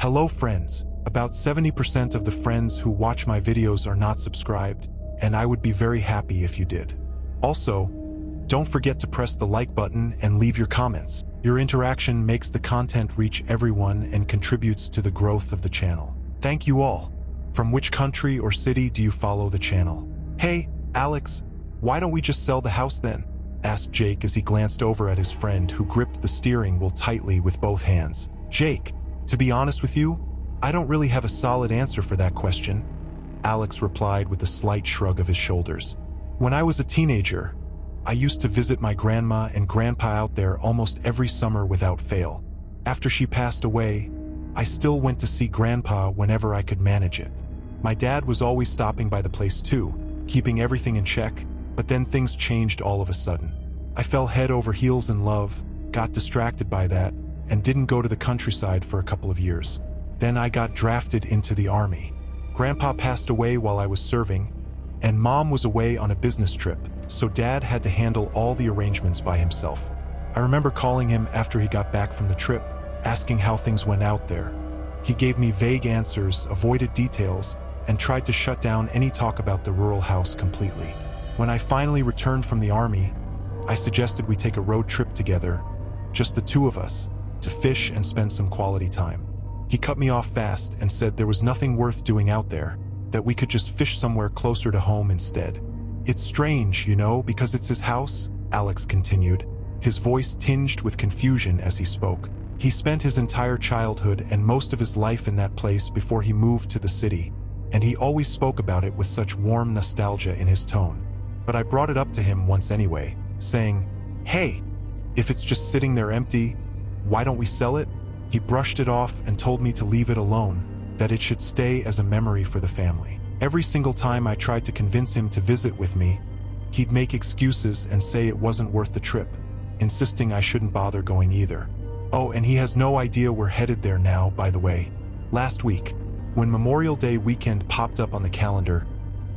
Hello friends. About 70% of the friends who watch my videos are not subscribed, and I would be very happy if you did. Also, don't forget to press the like button and leave your comments. Your interaction makes the content reach everyone and contributes to the growth of the channel. Thank you all. From which country or city do you follow the channel? Hey, Alex, why don't we just sell the house then? Asked Jake as he glanced over at his friend who gripped the steering wheel tightly with both hands. Jake, to be honest with you, I don't really have a solid answer for that question, Alex replied with a slight shrug of his shoulders. When I was a teenager, I used to visit my grandma and grandpa out there almost every summer without fail. After she passed away, I still went to see grandpa whenever I could manage it. My dad was always stopping by the place too, keeping everything in check, but then things changed all of a sudden. I fell head over heels in love, got distracted by that, and didn't go to the countryside for a couple of years. Then I got drafted into the army. Grandpa passed away while I was serving, and Mom was away on a business trip, so Dad had to handle all the arrangements by himself. I remember calling him after he got back from the trip, asking how things went out there. He gave me vague answers, avoided details, and tried to shut down any talk about the rural house completely. When I finally returned from the army, I suggested we take a road trip together, just the two of us, to fish and spend some quality time. He cut me off fast and said there was nothing worth doing out there, that we could just fish somewhere closer to home instead. It's strange, you know, because it's his house, Alex continued, his voice tinged with confusion as he spoke. He spent his entire childhood and most of his life in that place before he moved to the city, and he always spoke about it with such warm nostalgia in his tone. But I brought it up to him once anyway, saying, "Hey, if it's just sitting there empty, why don't we sell it?" He brushed it off and told me to leave it alone, that it should stay as a memory for the family. Every single time I tried to convince him to visit with me, he'd make excuses and say it wasn't worth the trip, insisting I shouldn't bother going either. Oh, and he has no idea we're headed there now, by the way. Last week, when Memorial Day weekend popped up on the calendar,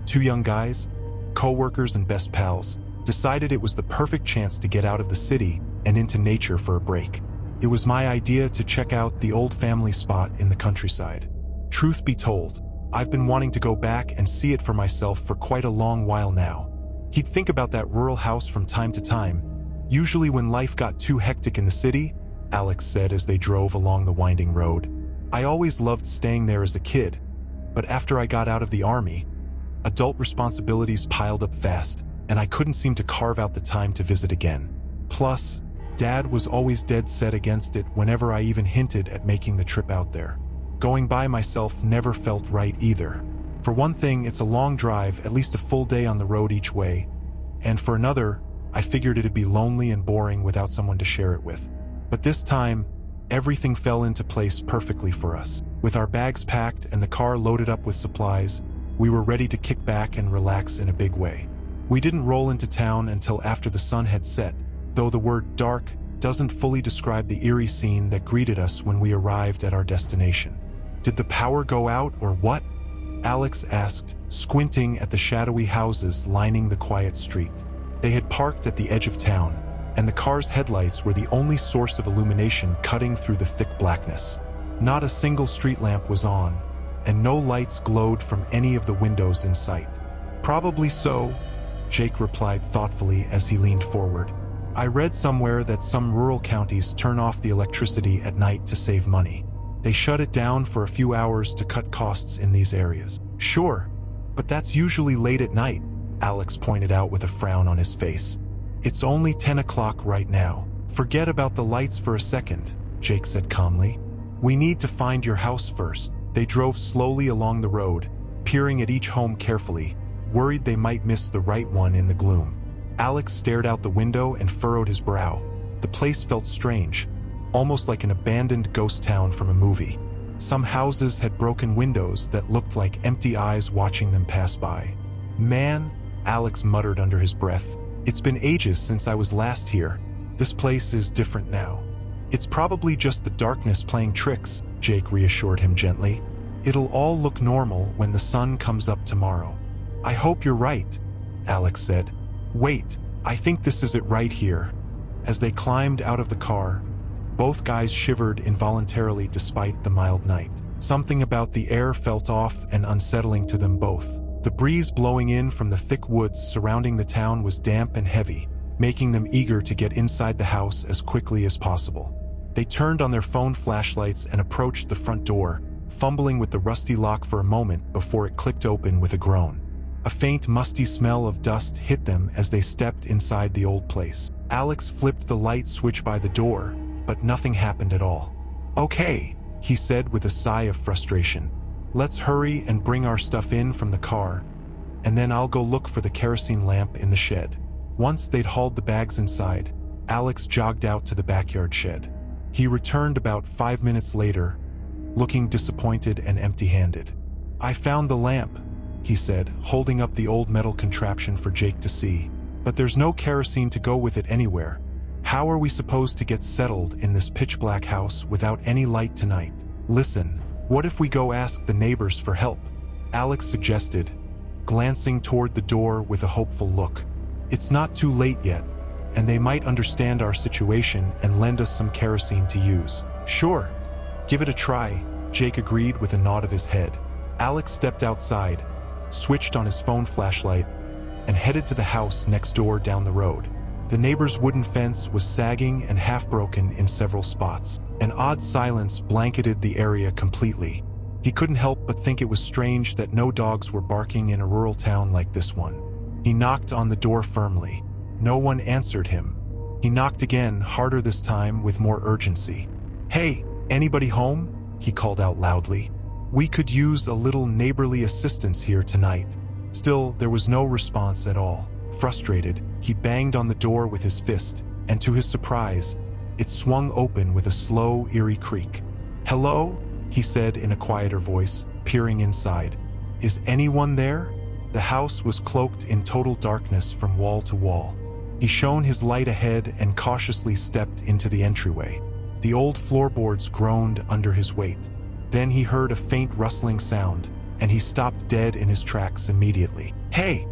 two young guys, co-workers and best pals, decided it was the perfect chance to get out of the city and into nature for a break. It was my idea to check out the old family spot in the countryside. Truth be told, I've been wanting to go back and see it for myself for quite a long while now. He'd think about that rural house from time to time, usually when life got too hectic in the city, Alex said as they drove along the winding road. I always loved staying there as a kid, but after I got out of the army, adult responsibilities piled up fast, and I couldn't seem to carve out the time to visit again. Plus, Dad was always dead set against it whenever I even hinted at making the trip out there. Going by myself never felt right either. For one thing, it's a long drive, at least a full day on the road each way, and for another, I figured it'd be lonely and boring without someone to share it with. But this time, everything fell into place perfectly for us. With our bags packed and the car loaded up with supplies, we were ready to kick back and relax in a big way. We didn't roll into town until after the sun had set, though the word dark doesn't fully describe the eerie scene that greeted us when we arrived at our destination. Did the power go out or what? Alex asked, squinting at the shadowy houses lining the quiet street. They had parked at the edge of town, and the car's headlights were the only source of illumination cutting through the thick blackness. Not a single street lamp was on, and no lights glowed from any of the windows in sight. Probably so, Jake replied thoughtfully as he leaned forward. I read somewhere that some rural counties turn off the electricity at night to save money. They shut it down for a few hours to cut costs in these areas. Sure, but that's usually late at night, Alex pointed out with a frown on his face. It's only 10 o'clock right now. Forget about the lights for a second, Jake said calmly. We need to find your house first. They drove slowly along the road, peering at each home carefully, worried they might miss the right one in the gloom. Alex stared out the window and furrowed his brow. The place felt strange, almost like an abandoned ghost town from a movie. Some houses had broken windows that looked like empty eyes watching them pass by. Man, Alex muttered under his breath, it's been ages since I was last here. This place is different now. It's probably just the darkness playing tricks, Jake reassured him gently. It'll all look normal when the sun comes up tomorrow. I hope you're right, Alex said. Wait, I think this is it right here. As they climbed out of the car, Both guys shivered involuntarily despite the mild night. Something about the air felt off and unsettling to them both. The breeze blowing in from the thick woods surrounding the town was damp and heavy, making them eager to get inside the house as quickly as possible. They turned on their phone flashlights and approached the front door, fumbling with the rusty lock for a moment before it clicked open with a groan. A faint, musty smell of dust hit them as they stepped inside the old place. Alex flipped the light switch by the door, but nothing happened at all. "Okay," he said with a sigh of frustration. "Let's hurry and bring our stuff in from the car, and then I'll go look for the kerosene lamp in the shed." Once they'd hauled the bags inside, Alex jogged out to the backyard shed. He returned about 5 minutes later, looking disappointed and empty-handed. "I found the lamp," he said, holding up the old metal contraption for Jake to see. "But there's no kerosene to go with it anywhere. How are we supposed to get settled in this pitch-black house without any light tonight? Listen, what if we go ask the neighbors for help?" Alex suggested, glancing toward the door with a hopeful look. "It's not too late yet, and they might understand our situation and lend us some kerosene to use." "Sure, give it a try," Jake agreed with a nod of his head. Alex stepped outside, switched on his phone flashlight, and headed to the house next door down the road. The neighbor's wooden fence was sagging and half-broken in several spots. An odd silence blanketed the area completely. He couldn't help but think it was strange that no dogs were barking in a rural town like this one. He knocked on the door firmly. No one answered him. He knocked again, harder this time with more urgency. "Hey, anybody home?" he called out loudly. "We could use a little neighborly assistance here tonight." Still, there was no response at all. Frustrated, he banged on the door with his fist, and to his surprise, it swung open with a slow, eerie creak. "Hello?" he said in a quieter voice, peering inside. "Is anyone there?" The house was cloaked in total darkness from wall to wall. He shone his light ahead and cautiously stepped into the entryway. The old floorboards groaned under his weight. Then he heard a faint rustling sound, and he stopped dead in his tracks immediately. "Hey,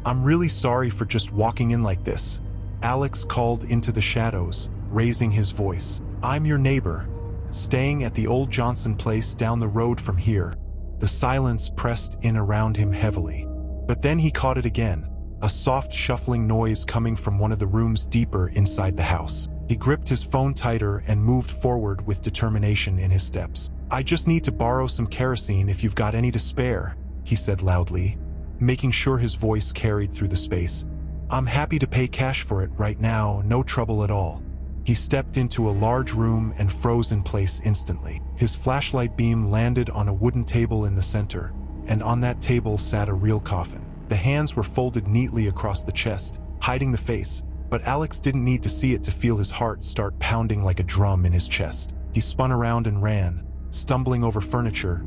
I'm really sorry for just walking in like this," Alex called into the shadows, raising his voice. "I'm your neighbor, staying at the old Johnson place down the road from here." The silence pressed in around him heavily. But then he caught it again, a soft shuffling noise coming from one of the rooms deeper inside the house. He gripped his phone tighter and moved forward with determination in his steps. "I just need to borrow some kerosene if you've got any to spare," he said loudly, making sure his voice carried through the space. "I'm happy to pay cash for it right now, no trouble at all." He stepped into a large room and froze in place instantly. His flashlight beam landed on a wooden table in the center, and on that table sat a real coffin. The hands were folded neatly across the chest, hiding the face, but Alex didn't need to see it to feel his heart start pounding like a drum in his chest. He spun around and ran, stumbling over furniture,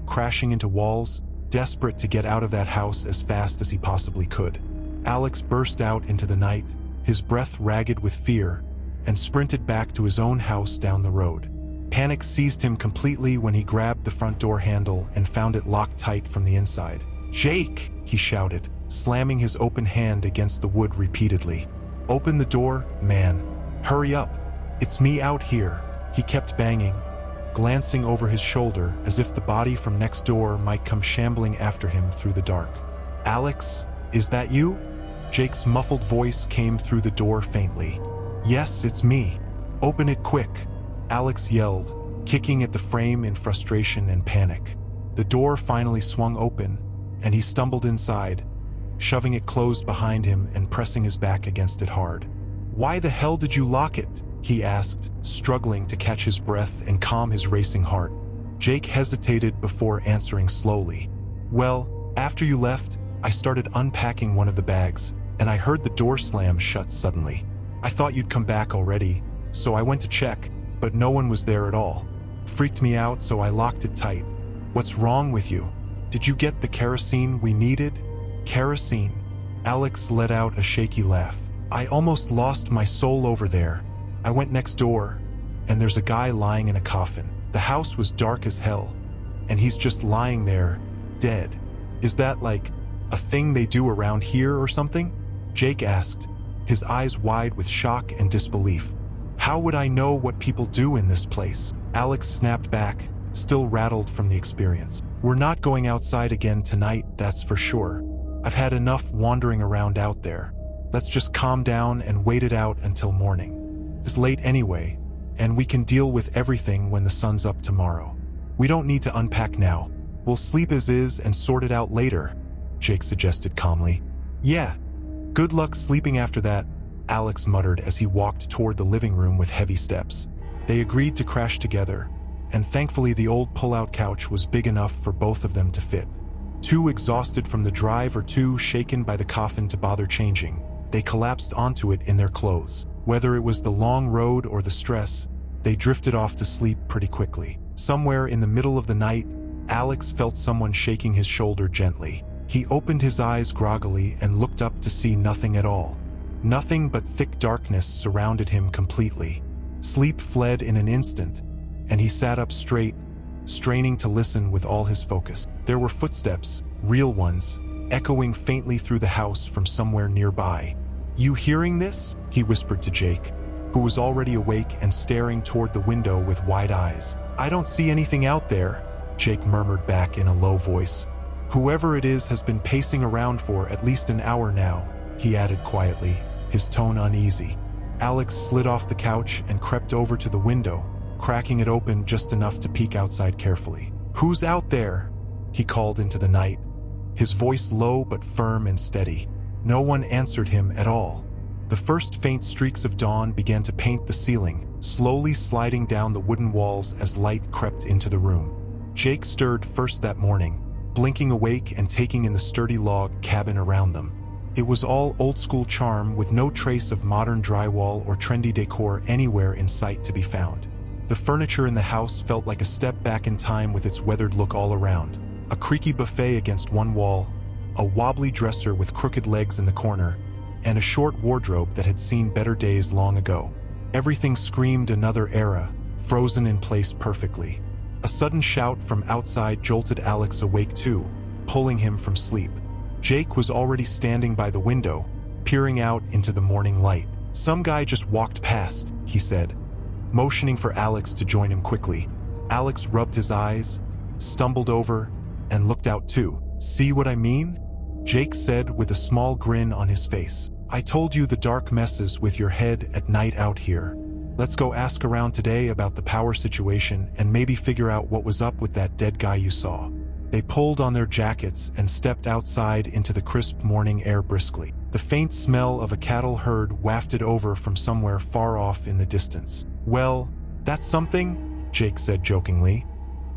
crashing into walls, desperate to get out of that house as fast as he possibly could. Alex burst out into the night, his breath ragged with fear, and sprinted back to his own house down the road. Panic seized him completely when he grabbed the front door handle and found it locked tight from the inside. "Jake!" he shouted, slamming his open hand against the wood repeatedly. "Open the door, man. Hurry up. It's me out here." He kept banging, glancing over his shoulder as if the body from next door might come shambling after him through the dark. "Alex, is that you?" Jake's muffled voice came through the door faintly. "Yes, it's me. Open it quick," Alex yelled, kicking at the frame in frustration and panic. The door finally swung open, and he stumbled inside, shoving it closed behind him and pressing his back against it hard. "Why the hell did you lock it?" he asked, struggling to catch his breath and calm his racing heart. Jake hesitated before answering slowly. "Well, after you left, I started unpacking one of the bags, and I heard the door slam shut suddenly. I thought you'd come back already, so I went to check, but no one was there at all. Freaked me out, so I locked it tight. What's wrong with you? Did you get the kerosene we needed?" "Kerosene?" Alex let out a shaky laugh. "I almost lost my soul over there. I went next door, and there's a guy lying in a coffin. The house was dark as hell, and he's just lying there, dead. Is that like a thing they do around here or something?" Jake asked, his eyes wide with shock and disbelief. How would I know what people do in this place? Alex snapped back, still rattled from the experience. We're not going outside again tonight, that's for sure. I've had enough wandering around out there. Let's just calm down and wait it out until morning. It's late anyway, and we can deal with everything when the sun's up tomorrow. We don't need to unpack now. We'll sleep as is and sort it out later, Jake suggested calmly. Yeah, good luck sleeping after that, Alex muttered as he walked toward the living room with heavy steps. They agreed to crash together, and thankfully the old pull-out couch was big enough for both of them to fit. Too exhausted from the drive or too shaken by the coffin to bother changing, they collapsed onto it in their clothes. Whether it was the long road or the stress, they drifted off to sleep pretty quickly. Somewhere in the middle of the night, Alex felt someone shaking his shoulder gently. He opened his eyes groggily and looked up to see nothing at all. Nothing but thick darkness surrounded him completely. Sleep fled in an instant, and he sat up straight, straining to listen with all his focus. There were footsteps, real ones, echoing faintly through the house from somewhere nearby. "You hearing this?" he whispered to Jake, who was already awake and staring toward the window with wide eyes. "I don't see anything out there," Jake murmured back in a low voice. "Whoever it is has been pacing around for at least an hour now," he added quietly, his tone uneasy. Alex slid off the couch and crept over to the window, cracking it open just enough to peek outside carefully. "Who's out there?" he called into the night, his voice low but firm and steady. No one answered him at all. The first faint streaks of dawn began to paint the ceiling, slowly sliding down the wooden walls as light crept into the room. Jake stirred first that morning, blinking awake and taking in the sturdy log cabin around them. It was all old-school charm with no trace of modern drywall or trendy decor anywhere in sight to be found. The furniture in the house felt like a step back in time with its weathered look all around. A creaky buffet against one wall, a wobbly dresser with crooked legs in the corner, and a short wardrobe that had seen better days long ago. Everything screamed another era, frozen in place perfectly. A sudden shout from outside jolted Alex awake too, pulling him from sleep. Jake was already standing by the window, peering out into the morning light. "Some guy just walked past," he said, motioning for Alex to join him quickly. Alex rubbed his eyes, stumbled over, and looked out too. "See what I mean?" Jake said with a small grin on his face. "I told you the dark messes with your head at night out here. Let's go ask around today about the power situation and maybe figure out what was up with that dead guy you saw." They pulled on their jackets and stepped outside into the crisp morning air briskly. The faint smell of a cattle herd wafted over from somewhere far off in the distance. "Well, that's something," Jake said jokingly,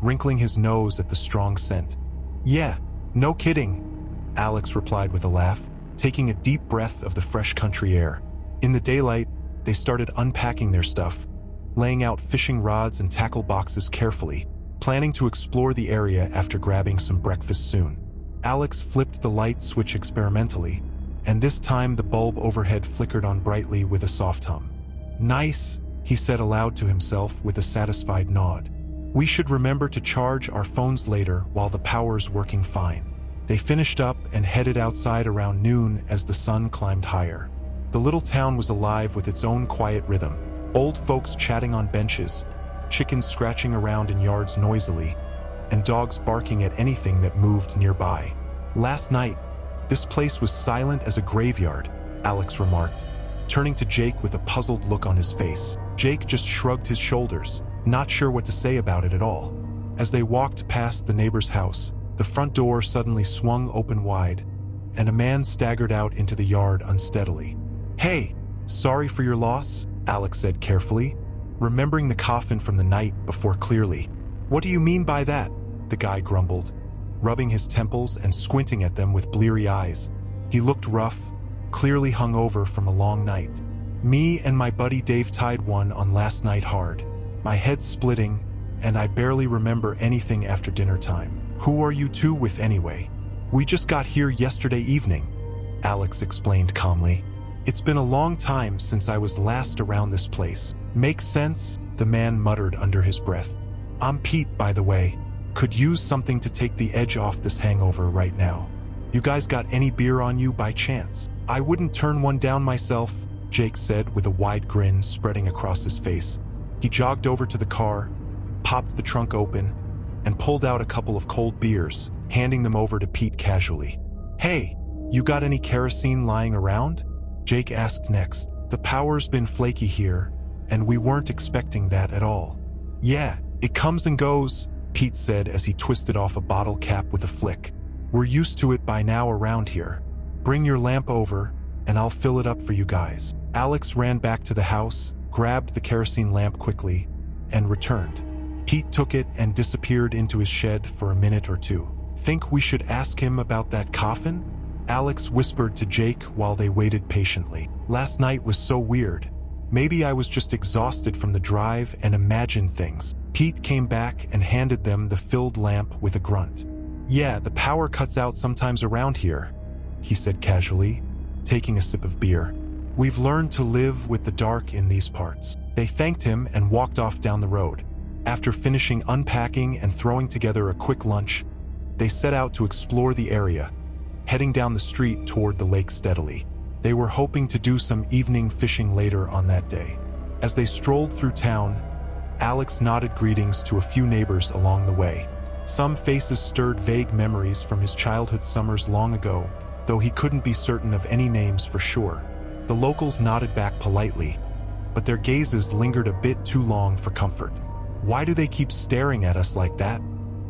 wrinkling his nose at the strong scent. "Yeah, no kidding," Alex replied with a laugh, taking a deep breath of the fresh country air. In the daylight, they started unpacking their stuff, laying out fishing rods and tackle boxes carefully, planning to explore the area after grabbing some breakfast soon. Alex flipped the light switch experimentally, and this time the bulb overhead flickered on brightly with a soft hum. "Nice," he said aloud to himself with a satisfied nod. "We should remember to charge our phones later while the power's working fine." They finished up and headed outside around noon as the sun climbed higher. The little town was alive with its own quiet rhythm. Old folks chatting on benches, chickens scratching around in yards noisily, and dogs barking at anything that moved nearby. "Last night, this place was silent as a graveyard," Alex remarked, turning to Jake with a puzzled look on his face. Jake just shrugged his shoulders, not sure what to say about it at all. As they walked past the neighbor's house, the front door suddenly swung open wide, and a man staggered out into the yard unsteadily. "Hey, sorry for your loss," Alex said carefully, remembering the coffin from the night before clearly. "What do you mean by that?" the guy grumbled, rubbing his temples and squinting at them with bleary eyes. He looked rough, clearly hungover from a long night. "Me and my buddy Dave tied one on last night hard. My head's splitting, and I barely remember anything after dinner time." "Who are you two with anyway?" "We just got here yesterday evening," Alex explained calmly. "It's been a long time since I was last around this place." "Makes sense," the man muttered under his breath. "I'm Pete, by the way. Could use something to take the edge off this hangover right now. You guys got any beer on you by chance?" "I wouldn't turn one down myself," Jake said with a wide grin spreading across his face. He jogged over to the car, popped the trunk open, and pulled out a couple of cold beers, handing them over to Pete casually. "Hey, you got any kerosene lying around?" Jake asked next. "The power's been flaky here, and we weren't expecting that at all." "Yeah, it comes and goes," Pete said as he twisted off a bottle cap with a flick. "We're used to it by now around here. Bring your lamp over, and I'll fill it up for you guys." Alex ran back to the house, grabbed the kerosene lamp quickly, and returned. Pete took it and disappeared into his shed for a minute or two. "Think we should ask him about that coffin?" Alex whispered to Jake while they waited patiently. "Last night was so weird. Maybe I was just exhausted from the drive and imagined things." Pete came back and handed them the filled lamp with a grunt. "Yeah, the power cuts out sometimes around here," he said casually, taking a sip of beer. "We've learned to live with the dark in these parts." They thanked him and walked off down the road. After finishing unpacking and throwing together a quick lunch, they set out to explore the area, heading down the street toward the lake steadily. They were hoping to do some evening fishing later on that day. As they strolled through town, Alex nodded greetings to a few neighbors along the way. Some faces stirred vague memories from his childhood summers long ago, though he couldn't be certain of any names for sure. The locals nodded back politely, but their gazes lingered a bit too long for comfort. "Why do they keep staring at us like that?"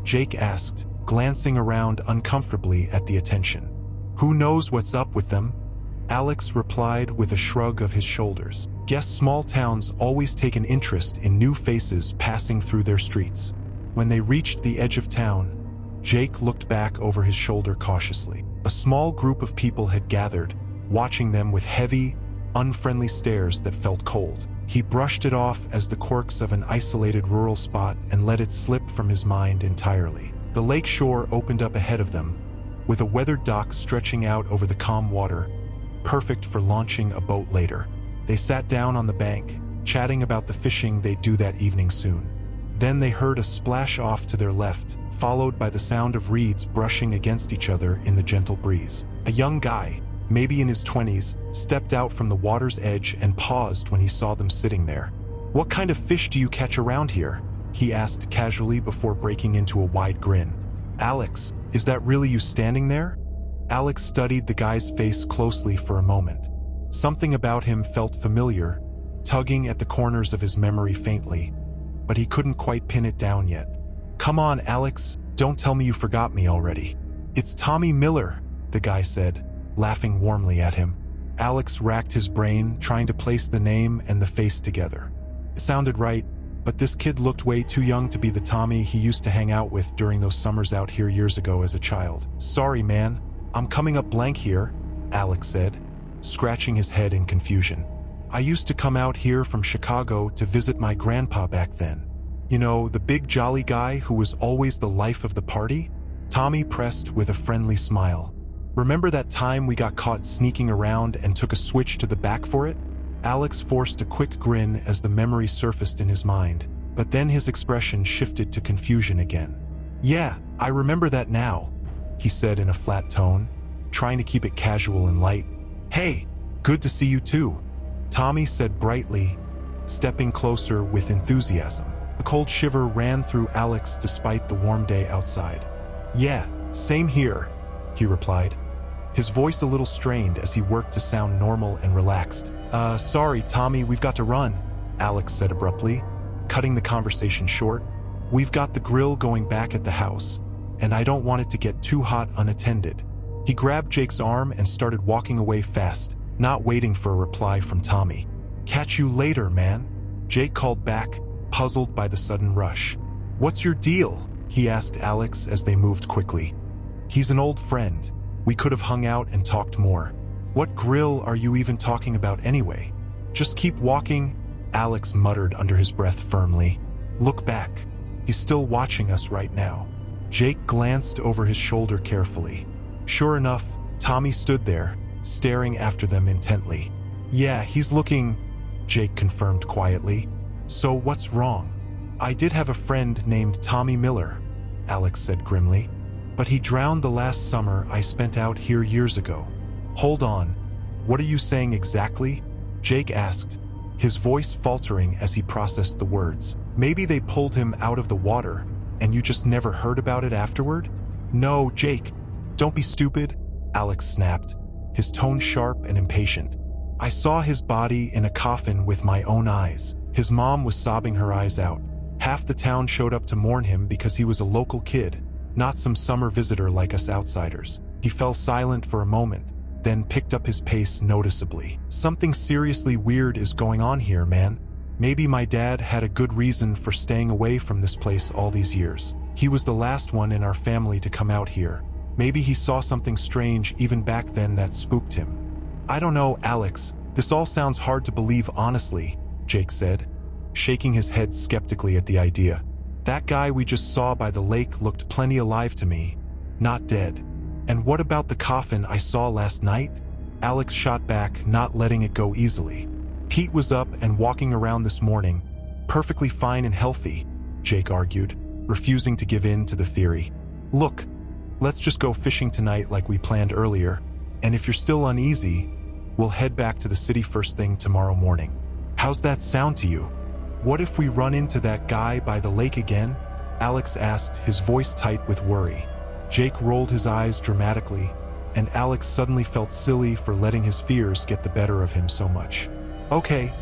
Jake asked, glancing around uncomfortably at the attention. "Who knows what's up with them?" Alex replied with a shrug of his shoulders. "Guess small towns always take an interest in new faces passing through their streets." When they reached the edge of town, Jake looked back over his shoulder cautiously. A small group of people had gathered, watching them with heavy, unfriendly stares that felt cold. He brushed it off as the quirks of an isolated rural spot and let it slip from his mind entirely. The lake shore opened up ahead of them, with a weathered dock stretching out over the calm water, perfect for launching a boat later. They sat down on the bank, chatting about the fishing they'd do that evening soon. Then they heard a splash off to their left, followed by the sound of reeds brushing against each other in the gentle breeze. A young guy, maybe in his 20s, stepped out from the water's edge and paused when he saw them sitting there. "What kind of fish do you catch around here?" he asked casually before breaking into a wide grin. "Alex, is that really you standing there?" Alex studied the guy's face closely for a moment. Something about him felt familiar, tugging at the corners of his memory faintly, but he couldn't quite pin it down yet. "Come on, Alex, don't tell me you forgot me already." "It's Tommy Miller," the guy said, laughing warmly at him. Alex racked his brain, trying to place the name and the face together. It sounded right, but this kid looked way too young to be the Tommy he used to hang out with during those summers out here years ago as a child. "Sorry, man, I'm coming up blank here," Alex said, scratching his head in confusion. "I used to come out here from Chicago to visit my grandpa back then. You know, the big jolly guy who was always the life of the party?" Tommy pressed with a friendly smile. "Remember that time we got caught sneaking around and took a switch to the back for it?" Alex forced a quick grin as the memory surfaced in his mind, but then his expression shifted to confusion again. "Yeah, I remember that now," he said in a flat tone, trying to keep it casual and light. "Hey, good to see you too," Tommy said brightly, stepping closer with enthusiasm. A cold shiver ran through Alex despite the warm day outside. "Yeah, same here," he replied, his voice a little strained as he worked to sound normal and relaxed. Sorry, Tommy, we've got to run," Alex said abruptly, cutting the conversation short. "We've got the grill going back at the house, and I don't want it to get too hot unattended." He grabbed Jake's arm and started walking away fast, not waiting for a reply from Tommy. "Catch you later, man," Jake called back, puzzled by the sudden rush. "What's your deal?" he asked Alex as they moved quickly. "He's an old friend. We could have hung out and talked more." "What grill are you even talking about anyway?" "Just keep walking," Alex muttered under his breath firmly. "Look back. He's still watching us right now." Jake glanced over his shoulder carefully. Sure enough, Tommy stood there, staring after them intently. "Yeah, he's looking," Jake confirmed quietly. "So what's wrong?" "I did have a friend named Tommy Miller," Alex said grimly, "but he drowned the last summer I spent out here years ago." "Hold on, what are you saying exactly?" Jake asked, his voice faltering as he processed the words. Maybe they pulled him out of the water, and you just never heard about it afterward? No, Jake, don't be stupid, Alex snapped, his tone sharp and impatient. I saw his body in a coffin with my own eyes. His mom was sobbing her eyes out. Half the town showed up to mourn him because he was a local kid, not some summer visitor like us outsiders. He fell silent for a moment, then picked up his pace noticeably. Something seriously weird is going on here, man. Maybe my dad had a good reason for staying away from this place all these years. He was the last one in our family to come out here. Maybe he saw something strange even back then that spooked him. I don't know, Alex. This all sounds hard to believe honestly, Jake said, shaking his head skeptically at the idea. That guy we just saw by the lake looked plenty alive to me, not dead. And what about the coffin I saw last night? Alex shot back, not letting it go easily. Pete was up and walking around this morning, perfectly fine and healthy, Jake argued, refusing to give in to the theory. Look, let's just go fishing tonight like we planned earlier, and if you're still uneasy, we'll head back to the city first thing tomorrow morning. How's that sound to you? What if we run into that guy by the lake again? Alex asked, his voice tight with worry. Jake rolled his eyes dramatically, and Alex suddenly felt silly for letting his fears get the better of him so much. Okay,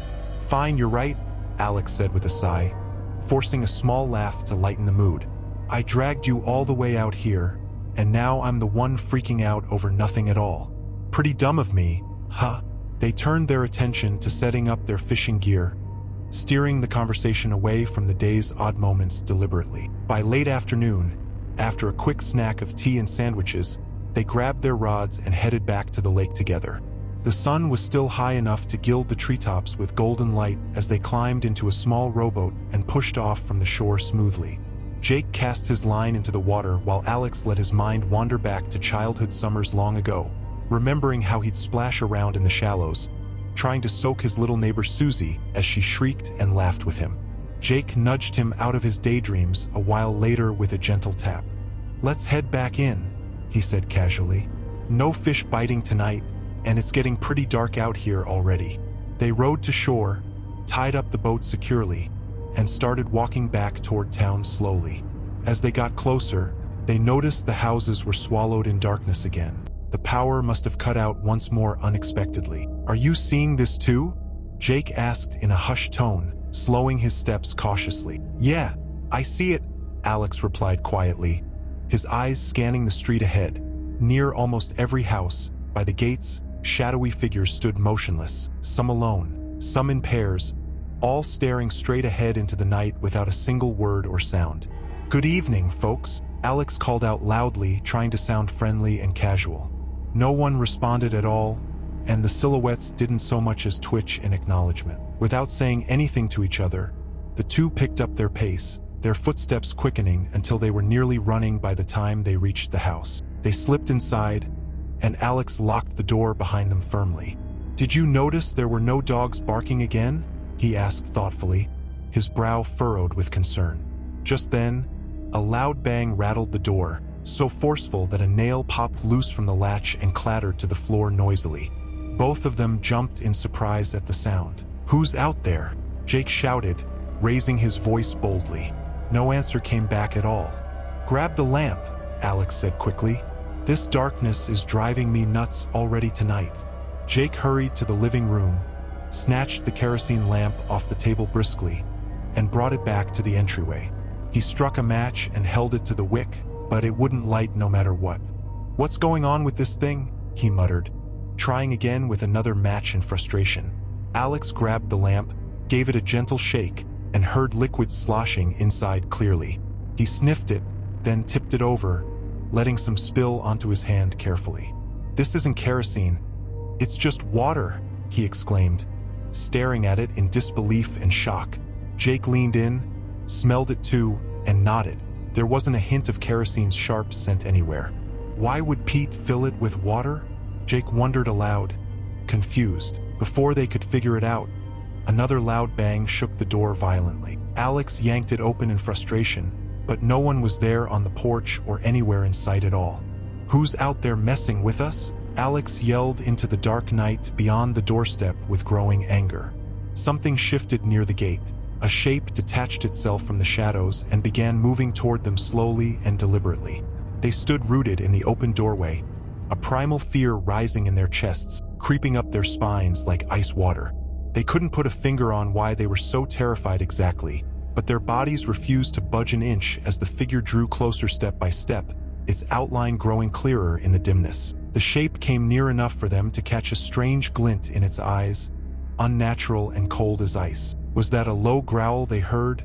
fine, you're right, Alex said with a sigh, forcing a small laugh to lighten the mood. I dragged you all the way out here, and now I'm the one freaking out over nothing at all. Pretty dumb of me, huh? They turned their attention to setting up their fishing gear, steering the conversation away from the day's odd moments deliberately. By late afternoon, after a quick snack of tea and sandwiches, they grabbed their rods and headed back to the lake together. The sun was still high enough to gild the treetops with golden light as they climbed into a small rowboat and pushed off from the shore smoothly. Jake cast his line into the water while Alex let his mind wander back to childhood summers long ago, remembering how he'd splash around in the shallows, trying to soak his little neighbor Susie as she shrieked and laughed with him. Jake nudged him out of his daydreams a while later with a gentle tap. Let's head back in, he said casually. No fish biting tonight, and it's getting pretty dark out here already. They rowed to shore, tied up the boat securely, and started walking back toward town slowly. As they got closer, they noticed the houses were swallowed in darkness again. The power must have cut out once more unexpectedly. Are you seeing this too? Jake asked in a hushed tone, slowing his steps cautiously. Yeah, I see it, Alex replied quietly, his eyes scanning the street ahead. Near almost every house, by the gates, shadowy figures stood motionless, some alone, some in pairs, all staring straight ahead into the night without a single word or sound. Good evening, folks, Alex called out loudly, trying to sound friendly and casual. No one responded at all, and the silhouettes didn't so much as twitch in acknowledgement. Without saying anything to each other, the two picked up their pace, their footsteps quickening until they were nearly running by the time they reached the house. They slipped inside, and Alex locked the door behind them firmly. Did you notice there were no dogs barking again? He asked thoughtfully, his brow furrowed with concern. Just then, a loud bang rattled the door, so forceful that a nail popped loose from the latch and clattered to the floor noisily. Both of them jumped in surprise at the sound. Who's out there? Jake shouted, raising his voice boldly. No answer came back at all. Grab the lamp, Alex said quickly. This darkness is driving me nuts already tonight. Jake hurried to the living room, snatched the kerosene lamp off the table briskly, and brought it back to the entryway. He struck a match and held it to the wick, but it wouldn't light no matter what. What's going on with this thing? He muttered, trying again with another match in frustration. Alex grabbed the lamp, gave it a gentle shake, and heard liquid sloshing inside clearly. He sniffed it, then tipped it over, letting some spill onto his hand carefully. This isn't kerosene, it's just water, he exclaimed, staring at it in disbelief and shock. Jake leaned in, smelled it too, and nodded. There wasn't a hint of kerosene's sharp scent anywhere. Why would Pete fill it with water? Jake wondered aloud, confused. Before they could figure it out, another loud bang shook the door violently. Alex yanked it open in frustration, but no one was there on the porch or anywhere in sight at all. Who's out there messing with us? Alex yelled into the dark night beyond the doorstep with growing anger. Something shifted near the gate. A shape detached itself from the shadows and began moving toward them slowly and deliberately. They stood rooted in the open doorway, a primal fear rising in their chests, creeping up their spines like ice water. They couldn't put a finger on why they were so terrified exactly, but their bodies refused to budge an inch as the figure drew closer step by step, its outline growing clearer in the dimness. The shape came near enough for them to catch a strange glint in its eyes, unnatural and cold as ice. Was that a low growl they heard,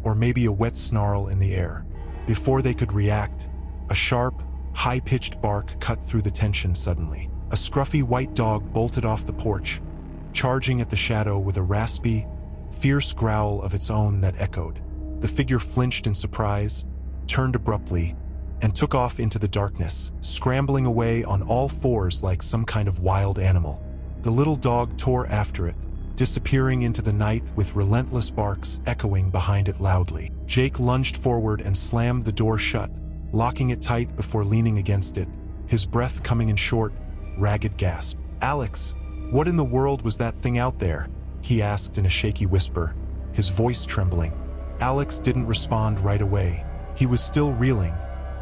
or maybe a wet snarl in the air? Before they could react, a sharp, high-pitched bark cut through the tension suddenly. A scruffy white dog bolted off the porch, charging at the shadow with a raspy, fierce growl of its own that echoed. The figure flinched in surprise, turned abruptly, and took off into the darkness, scrambling away on all fours like some kind of wild animal. The little dog tore after it, disappearing into the night with relentless barks echoing behind it loudly. Jake lunged forward and slammed the door shut, locking it tight before leaning against it, his breath coming in short, ragged gasp. "Alex, what in the world was that thing out there?" he asked in a shaky whisper, his voice trembling. Alex didn't respond right away. He was still reeling,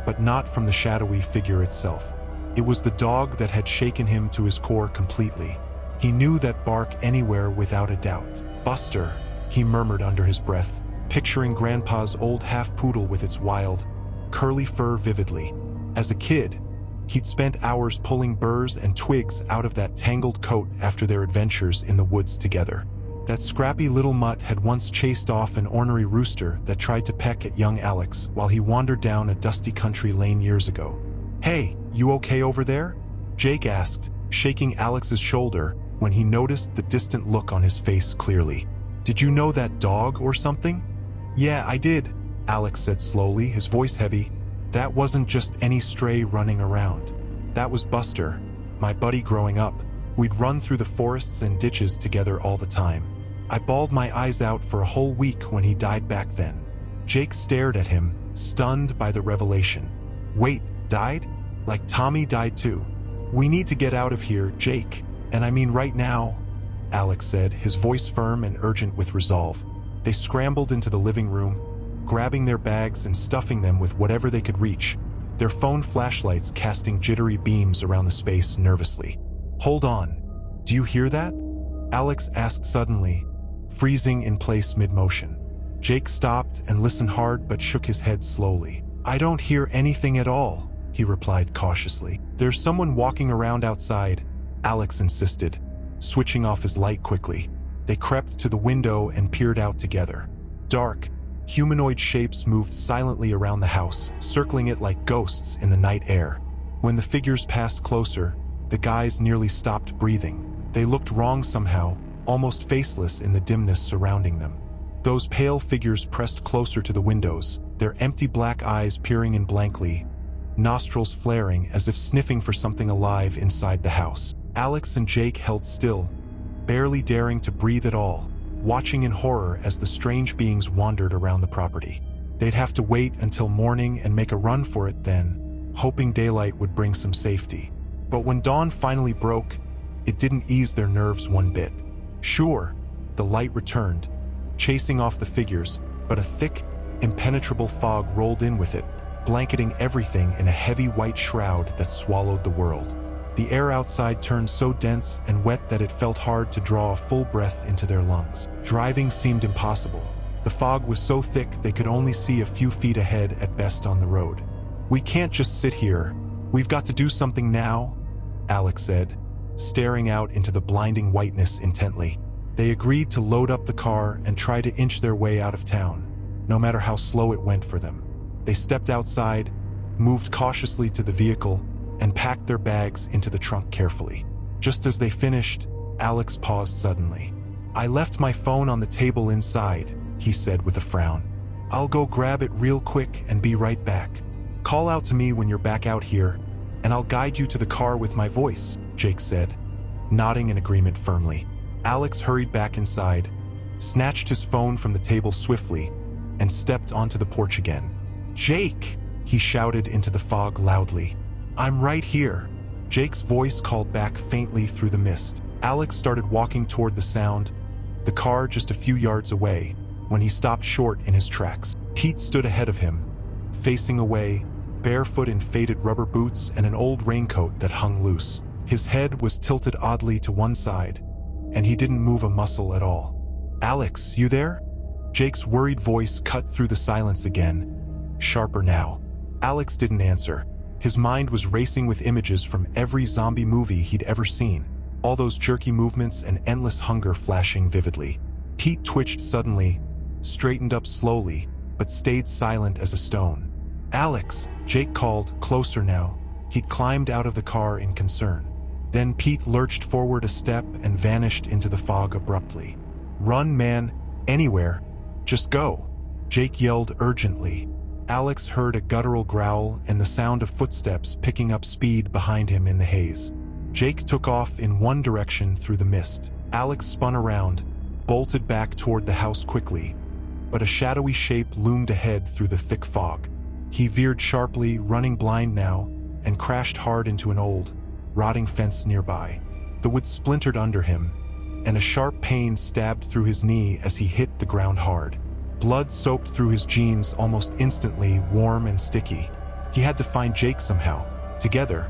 but not from the shadowy figure itself. It was the dog that had shaken him to his core completely. He knew that bark anywhere without a doubt. "Buster," he murmured under his breath, picturing Grandpa's old half-poodle with its wild, curly fur vividly. As a kid, he'd spent hours pulling burrs and twigs out of that tangled coat after their adventures in the woods together. That scrappy little mutt had once chased off an ornery rooster that tried to peck at young Alex while he wandered down a dusty country lane years ago. "Hey, you okay over there?" Jake asked, shaking Alex's shoulder when he noticed the distant look on his face clearly. "Did you know that dog or something?" "Yeah, I did," Alex said slowly, his voice heavy. "That wasn't just any stray running around. That was Buster, my buddy growing up. We'd run through the forests and ditches together all the time. I bawled my eyes out for a whole week when he died back then." Jake stared at him, stunned by the revelation. "Wait, died? Like Tommy died too?" "We need to get out of here, Jake. And I mean right now," Alex said, his voice firm and urgent with resolve. They scrambled into the living room, grabbing their bags and stuffing them with whatever they could reach, their phone flashlights casting jittery beams around the space nervously. "Hold on. Do you hear that?" Alex asked suddenly, freezing in place mid-motion. Jake stopped and listened hard but shook his head slowly. "I don't hear anything at all," he replied cautiously. "There's someone walking around outside," Alex insisted, switching off his light quickly. They crept to the window and peered out together. Dark, humanoid shapes moved silently around the house, circling it like ghosts in the night air. When the figures passed closer, the guys nearly stopped breathing. They looked wrong somehow, almost faceless in the dimness surrounding them. Those pale figures pressed closer to the windows, their empty black eyes peering in blankly, nostrils flaring as if sniffing for something alive inside the house. Alex and Jake held still, barely daring to breathe at all, watching in horror as the strange beings wandered around the property. They'd have to wait until morning and make a run for it then, hoping daylight would bring some safety. But when dawn finally broke, it didn't ease their nerves one bit. Sure, the light returned, chasing off the figures, but a thick, impenetrable fog rolled in with it, blanketing everything in a heavy white shroud that swallowed the world. The air outside turned so dense and wet that it felt hard to draw a full breath into their lungs. Driving seemed impossible. The fog was so thick they could only see a few feet ahead at best on the road. "We can't just sit here. We've got to do something now," Alex said, staring out into the blinding whiteness intently. They agreed to load up the car and try to inch their way out of town, no matter how slow it went for them. They stepped outside, moved cautiously to the vehicle, and packed their bags into the trunk carefully. Just as they finished, Alex paused suddenly. "I left my phone on the table inside," he said with a frown. "I'll go grab it real quick and be right back. Call out to me when you're back out here, and I'll guide you to the car with my voice," Jake said, nodding in agreement firmly. Alex hurried back inside, snatched his phone from the table swiftly, and stepped onto the porch again. "Jake!" he shouted into the fog loudly. "I'm right here. Jake's voice called back faintly through the mist. Alex started walking toward the sound, the car just a few yards away, when he stopped short in his tracks. Pete stood ahead of him, facing away, barefoot in faded rubber boots and an old raincoat that hung loose. His head was tilted oddly to one side, and he didn't move a muscle at all. "Alex, you there?" Jake's worried voice cut through the silence again, sharper now. Alex didn't answer. His mind was racing with images from every zombie movie he'd ever seen, all those jerky movements and endless hunger flashing vividly. Pete twitched suddenly, straightened up slowly, but stayed silent as a stone. "Alex," Jake called, closer now. He'd climbed out of the car in concern. Then Pete lurched forward a step and vanished into the fog abruptly. "Run, man, anywhere. Just go," Jake yelled urgently. Alex heard a guttural growl and the sound of footsteps picking up speed behind him in the haze. Jake took off in one direction through the mist. Alex spun around, bolted back toward the house quickly, but a shadowy shape loomed ahead through the thick fog. He veered sharply, running blind now, and crashed hard into an old, rotting fence nearby. The wood splintered under him, and a sharp pain stabbed through his knee as he hit the ground hard. Blood soaked through his jeans almost instantly, warm and sticky. He had to find Jake somehow. Together,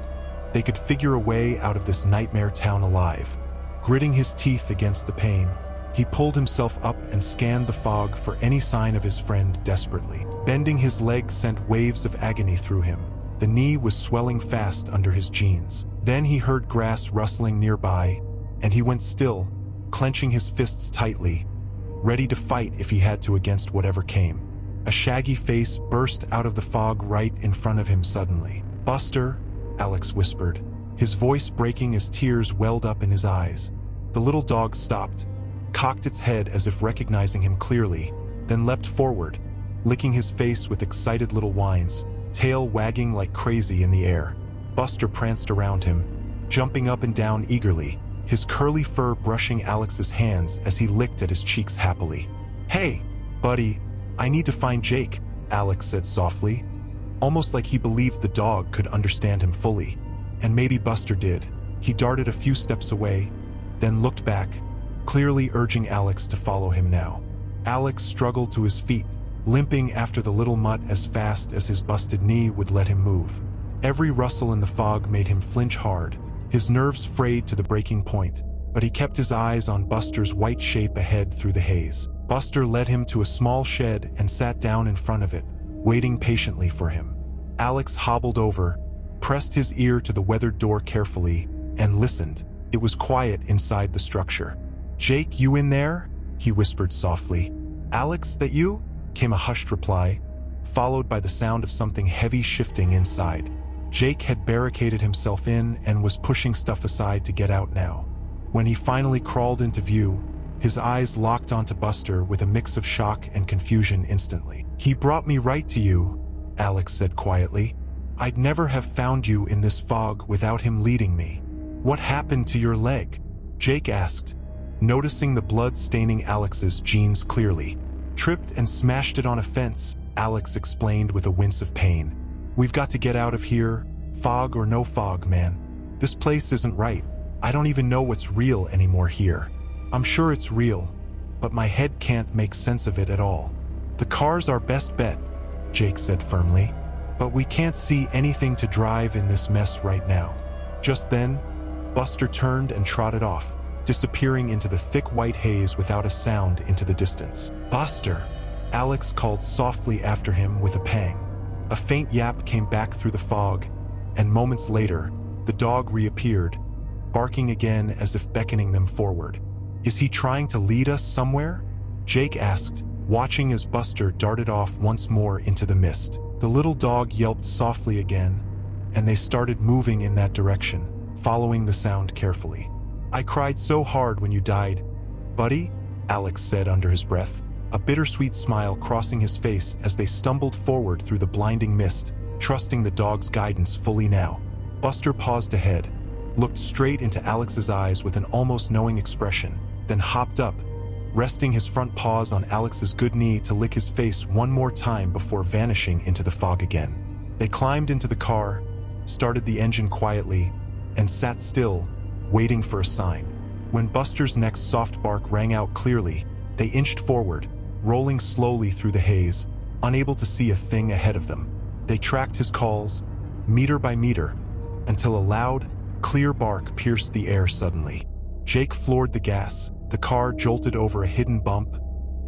they could figure a way out of this nightmare town alive. Gritting his teeth against the pain, he pulled himself up and scanned the fog for any sign of his friend desperately. Bending his leg sent waves of agony through him. The knee was swelling fast under his jeans. Then he heard grass rustling nearby, and he went still, clenching his fists tightly, ready to fight if he had to against whatever came. A shaggy face burst out of the fog right in front of him suddenly. "Buster," Alex whispered, his voice breaking as tears welled up in his eyes. The little dog stopped, cocked its head as if recognizing him clearly, then leapt forward, licking his face with excited little whines, tail wagging like crazy in the air. Buster pranced around him, jumping up and down eagerly, his curly fur brushing Alex's hands as he licked at his cheeks happily. "Hey, buddy, I need to find Jake," Alex said softly, almost like he believed the dog could understand him fully. And maybe Buster did. He darted a few steps away, then looked back, clearly urging Alex to follow him now. Alex struggled to his feet, limping after the little mutt as fast as his busted knee would let him move. Every rustle in the fog made him flinch hard, his nerves frayed to the breaking point, but he kept his eyes on Buster's white shape ahead through the haze. Buster led him to a small shed and sat down in front of it, waiting patiently for him. Alex hobbled over, pressed his ear to the weathered door carefully, and listened. It was quiet inside the structure. "Jake, you in there?" he whispered softly. "Alex, that you?" came a hushed reply, followed by the sound of something heavy shifting inside. Jake had barricaded himself in and was pushing stuff aside to get out now. When he finally crawled into view, his eyes locked onto Buster with a mix of shock and confusion instantly. "He brought me right to you," Alex said quietly. "I'd never have found you in this fog without him leading me." "What happened to your leg?" Jake asked, noticing the blood staining Alex's jeans clearly. "Tripped and smashed it on a fence," Alex explained with a wince of pain. "We've got to get out of here, fog or no fog, man. This place isn't right. I don't even know what's real anymore here. I'm sure it's real, but my head can't make sense of it at all." "The car's our best bet," Jake said firmly, "but we can't see anything to drive in this mess right now." Just then, Buster turned and trotted off, disappearing into the thick white haze without a sound into the distance. "Buster!" Alex called softly after him with a pang. A faint yap came back through the fog, and moments later, the dog reappeared, barking again as if beckoning them forward. "Is he trying to lead us somewhere?" Jake asked, watching as Buster darted off once more into the mist. The little dog yelped softly again, and they started moving in that direction, following the sound carefully. "I cried so hard when you died, buddy," Alex said under his breath, a bittersweet smile crossing his face as they stumbled forward through the blinding mist, trusting the dog's guidance fully now. Buster paused ahead, looked straight into Alex's eyes with an almost knowing expression, then hopped up, resting his front paws on Alex's good knee to lick his face one more time before vanishing into the fog again. They climbed into the car, started the engine quietly, and sat still, waiting for a sign. When Buster's next soft bark rang out clearly, they inched forward, rolling slowly through the haze, unable to see a thing ahead of them. They tracked his calls, meter by meter, until a loud, clear bark pierced the air suddenly. Jake floored the gas, the car jolted over a hidden bump,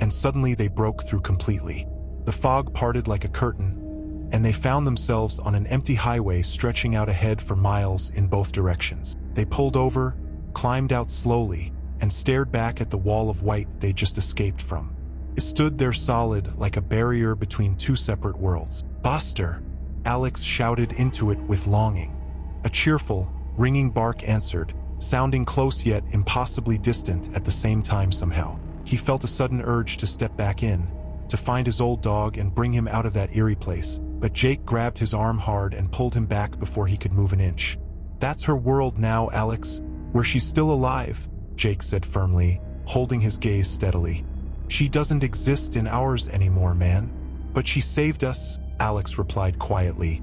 and suddenly they broke through completely. The fog parted like a curtain, and they found themselves on an empty highway stretching out ahead for miles in both directions. They pulled over, climbed out slowly, and stared back at the wall of white they'd just escaped from. It stood there solid like a barrier between two separate worlds. "Buster!" Alex shouted into it with longing. A cheerful, ringing bark answered, sounding close yet impossibly distant at the same time somehow. He felt a sudden urge to step back in, to find his old dog and bring him out of that eerie place, but Jake grabbed his arm hard and pulled him back before he could move an inch. "That's her world now, Alex, where she's still alive," Jake said firmly, holding his gaze steadily. "She doesn't exist in ours anymore, man." "But she saved us," Alex replied quietly,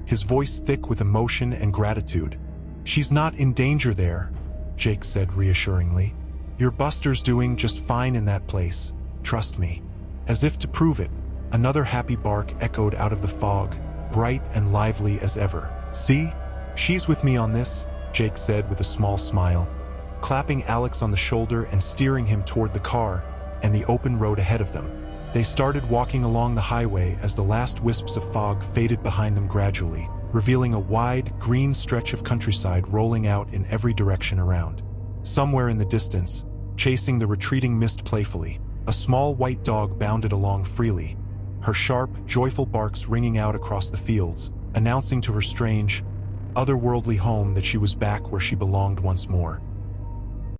his voice thick with emotion and gratitude. "She's not in danger there," Jake said reassuringly. "Your Buster's doing just fine in that place, trust me." As if to prove it, another happy bark echoed out of the fog, bright and lively as ever. "See? She's with me on this," Jake said with a small smile, clapping Alex on the shoulder and steering him toward the car and the open road ahead of them. They started walking along the highway as the last wisps of fog faded behind them gradually, revealing a wide, green stretch of countryside rolling out in every direction around. Somewhere in the distance, chasing the retreating mist playfully, a small white dog bounded along freely, her sharp, joyful barks ringing out across the fields, announcing to her strange, otherworldly home that she was back where she belonged once more.